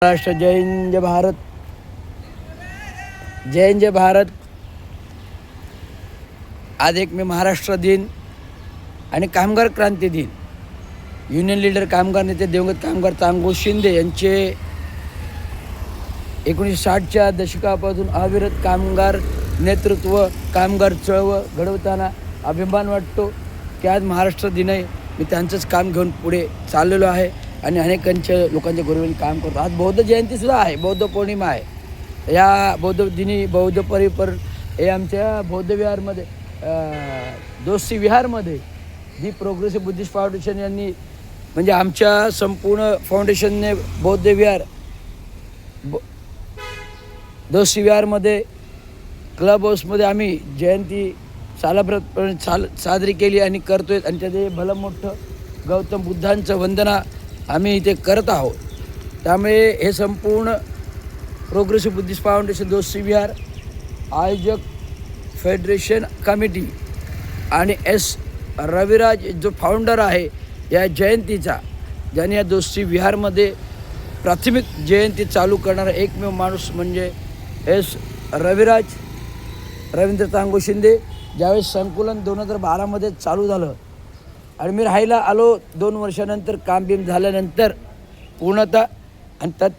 महाराष्ट्र, जय हिंद, जय भारत. जय हिंद, जय भारत. आज 1 मे महाराष्ट्र दिन आणि कामगार क्रांती दिन. युनियन लीडर कामगार नेते दिवंगत कामगार तांगो शिंदे यांचे 1960च्या दशकापासून अविरत कामगार नेतृत्व, कामगार चळवळ घडवताना अभिमान वाटतो की आज महाराष्ट्र दिन आहे. मी त्यांचंच काम घेऊन पुढे चाललेलो आहे आणि अनेकांच्या लोकांच्या बरोबरीने काम करतो. आज बौद्ध जयंतीसुद्धा आहे, बौद्ध पौर्णिमा आहे. या बौद्ध दिनी बौद्ध परिपर हे आमच्या बौद्ध विहारमध्ये दोस्ती विहारमध्ये जी प्रोग्रेसिव्ह बुद्धिस्ट फाउंडेशन यांनी म्हणजे आमच्या संपूर्ण फाउंडेशनने बौद्ध विहार दोस्ती विहारमध्ये क्लब हाऊसमध्ये आम्ही जयंती साजरी केली आणि करतोय. आणि त्याचे भलं मोठं गौतम बुद्धांचं वंदना आम्ही इथे करत आहोत. त्यामुळे हे संपूर्ण प्रोग्रेसिव्ह बुद्धिस्ट फाउंडेशन दोस्ती विहार आयोजक फेडरेशन कमिटी आणि रविराज जो फाउंडर आहे या जयंतीचा, ज्याने या दोस्ती विहारमध्ये प्राथमिक जयंती चालू करणारा एकमेव माणूस म्हणजे रवींद्र तांगो शिंदे. ज्यावेळेस संकुलन 2012मध्ये चालू झालं आणि मी राहायला आलो 2 वर्षानंतर काम बिम झाल्यानंतर पूर्णतः. आणि त्यात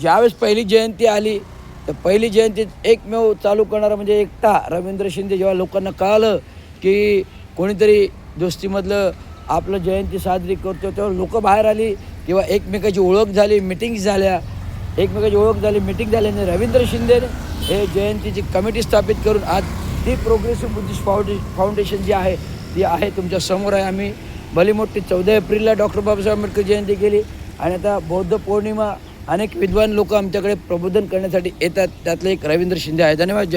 ज्यावेळेस पहिली जयंती आली तर पहिली जयंती एकमेव चालू करणारा म्हणजे एकटा रवींद्र शिंदे. जेव्हा लोकांना कळालं की कोणीतरी दोस्तीमधलं आपलं जयंती साजरी करतो तेव्हा लोक बाहेर आली किंवा एकमेकाची ओळख झाली, मिटिंग्स झाल्या, मिटिंग झाल्याने रवींद्र शिंदेने हे जयंतीची कमिटी स्थापित करून आज ती प्रोग्रेसिव्ह बुद्धिस्ट फाउंडेशन जी आहे ती आहे तुमच्या समोर आहे. आम्ही भली मोठी 14 एप्रिलला डॉक्टर बाबासाहेब आंबेडकर जयंती केली आणि आता बौद्ध पौर्णिमा. अनेक विद्वान लोक आमच्याकडे प्रबोधन करण्यासाठी येतात, त्यातले एक रवींद्र शिंदे आहे. धन्यवाद.